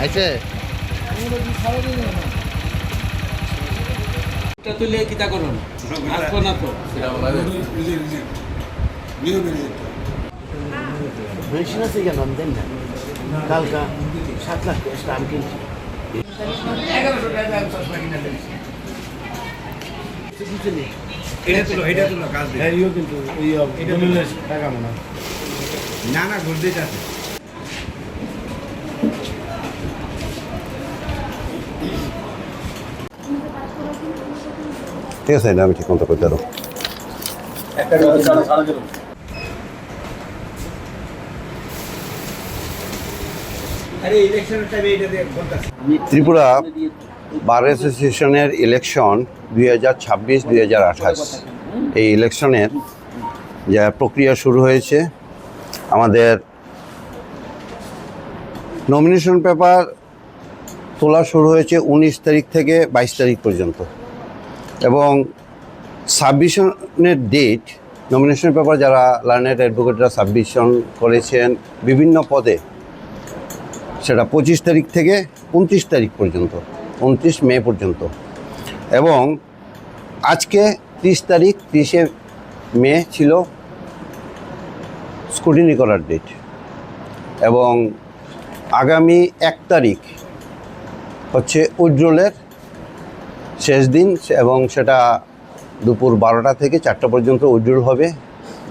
আইছে তুলে কিতা করুন আসবো না তো মেশিন আছে কেন আমি দেন না কালকা 7 লাখ টাকা আমি কিনছি 1100 টাকা আমি চশমা কিনে দিয়েছি এটা তুলো কাজ দিয়ে ইও কিন্তু এটা তুলে টাকা মনে না ঘুরতে যাচ্ছে ঠিক আছে আমি ঠিক মতো করতে পারো ত্রিপুরা বার অ্যাসোসিয়েশনের ইলেকশন 2026-2028 এই ইলেকশনের যা প্রক্রিয়া শুরু হয়েছে আমাদের নমিনেশন পেপার তোলা শুরু হয়েছে 19 তারিখ থেকে 22 তারিখ পর্যন্ত এবং সাবমিশনের ডেট নমিনেশন পেপার যারা লার্নেড অ্যাডভোকেটরা সাবমিশন করেছেন বিভিন্ন পদে সেটা 25 তারিখ থেকে 29 তারিখ পর্যন্ত 29 মে পর্যন্ত এবং আজকে 30 তারিখ 30শে মে ছিল স্ক্রুটিনি করার ডেট এবং আগামী 1 তারিখ হচ্ছে উইথড্রলের শেষ দিন এবং সেটা দুপুর 12টা থেকে 4টা পর্যন্ত উইথড্রল হবে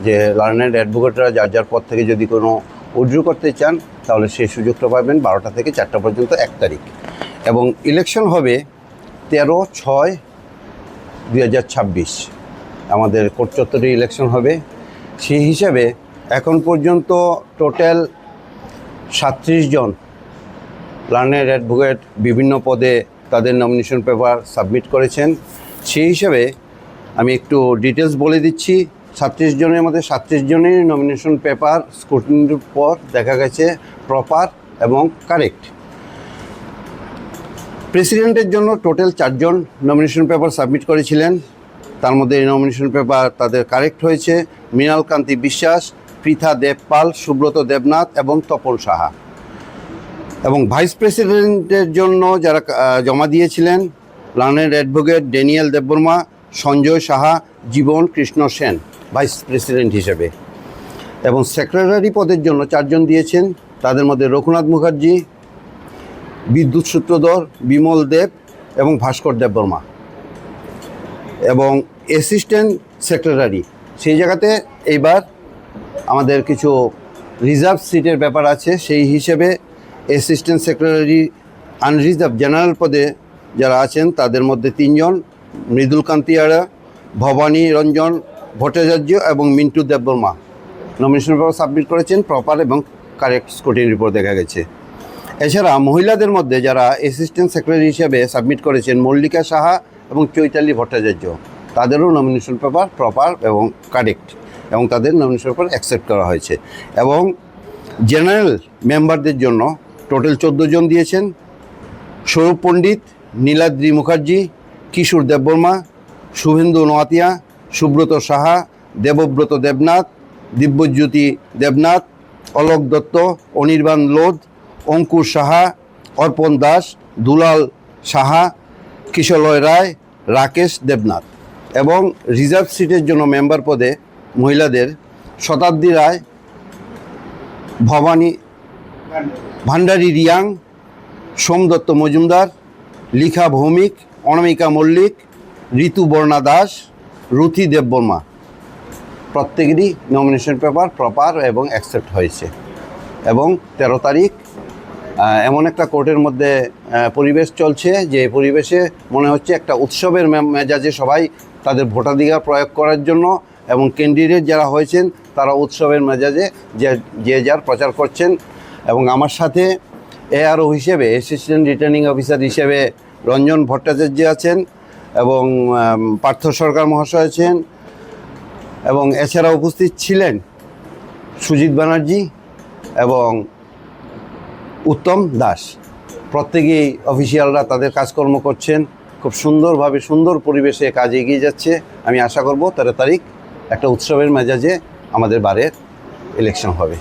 যে লার্নেড অ্যাডভোকেটরা যার যার পদ থেকে যদি কোনো উইথড্র করতে চান তাহলে সেই সুযোগটা পাবেন 12টা থেকে 4টা পর্যন্ত 1 তারিখ এবং ইলেকশন হবে 13/6/2026 আমাদের কোর্ট চত্বরে ইলেকশন হবে সেই হিসাবে এখন পর্যন্ত টোটাল 37 জন লার্নেড অ্যাডভোকেট বিভিন্ন পদে তাদের নমিনেশন পেপার সাবমিট করেছেন সেই হিসাবে আমি একটু ডিটেলস বলে দিচ্ছি 37 জনের মধ্যে 37 জনের নমিনেশন পেপার স্ক্রুটিনির পর দেখা গেছে প্রপার এবং কারেক্ট প্রেসিডেন্টের জন্য টোটাল 4 জন নমিনেশন পেপার সাবমিট করেছিলেন তার মধ্যে এই নমিনেশন পেপার তাদের কারেক্ট হয়েছে মৃণাল কান্তি বিশ্বাস পৃথা দেবপাল সুব্রত দেবনাথ এবং তপন সাহা এবং ভাইস প্রেসিডেন্টের জন্য যারা জমা দিয়েছিলেন learned advocate Daniel Debbarma Sanjay Saha Jiban Krishna Sen vice president হিসেবে এবং সেক্রেটারি পদের জন্য 4 জন দিয়েছেন তাদের মধ্যে রঘুনাথ মুখার্জি বিদ্যুৎ সূত্রধর বিমল দেব এবং ভাস্কর দেববর্মা এবং অ্যাসিস্ট্যান্ট সেক্রেটারি সেই জায়গাতে এইবার আমাদের কিছু রিজার্ভ সিটের ব্যাপার আছে সেই হিসেবে অ্যাসিস্ট্যান্ট সেক্রেটারি আনরিজার্ভ জেনারেল পদে যারা আছেন তাদের মধ্যে 3 জন মৃদুল কান্তি আড়া ভবানী রঞ্জন ভট্টাচার্য এবং Mintu Debbarma nomination paper submit করেছেন প্রপার এবং কারেক্ট স্ক্রুটিনি রিপোর্ট দেখা গেছে এছাড়া মহিলাদের মধ্যে যারা অ্যাসিস্ট্যান্ট সেক্রেটারি হিসেবে সাবমিট করেছেন মল্লিকা সাহা এবং চৈতালি ভট্টাচার্য তাদেরও নমিনেশন পেপার প্রপার এবং কারেক্ট এবং তাদের নমিনেশন পেপার অ্যাকসেপ্ট করা হয়েছে এবং জেনারেল মেম্বারদের জন্য টোটাল 14 জন দিয়েছেন সৌরভ পণ্ডিত নীলাদ্রি মুখার্জি কিশোর দেববর্মা শুভেন্দু নোয়াতিয়া সুব্রত সাহা দেবব্রত দেবনাথ দিব্যজ্যোতি দেবনাথ অলোক দত্ত অনির্বাণ লোধ অঙ্কুর সাহা অর্পণ দাস দুলাল সাহা কিশলয় রায় রাকেশ দেবনাথ এবং রিজার্ভ সিটের জন্য মেম্বার পদে মহিলাদের শতাব্দী রায় ভবানী ভান্ডারী রিয়াং সোমদত্ত মজুমদার লিখা ভৌমিক অনামিকা মল্লিক ঋতুবর্ণা দাস রুথি দেববর্মা প্রত্যেকেরই নমিনেশন পেপার প্রপার এবং অ্যাকসেপ্ট হয়েছে এবং 13 তারিখ এমন একটা কোর্টের মধ্যে পরিবেশ চলছে যে পরিবেশে মনে হচ্ছে একটা উৎসবের মেজাজে সবাই তাদের ভোটাধিকার প্রয়োগ করার জন্য এবং ক্যান্ডিডেট যারা হয়েছেন তারা উৎসবের মেজাজে যে যার প্রচার করছেন এবং আমার সাথে এআরও হিসেবে অ্যাসিস্ট্যান্ট রিটার্নিং অফিসার হিসেবে রঞ্জন ভট্টাচার্য আছেন এবং পার্থ সরকার মহাশয় আছেন এবং এছাড়া উপস্থিত ছিলেন সুজিত ব্যানার্জি এবং উত্তম দাস প্রত্যেকেই অফিসিয়ালরা তাদের কাজকর্ম করছেন খুব সুন্দরভাবে সুন্দর পরিবেশে কাজ এগিয়ে যাচ্ছে আমি আশা করব 13 তারিখ একটা উৎসবের মেজাজে আমাদের বারের ইলেকশন হবে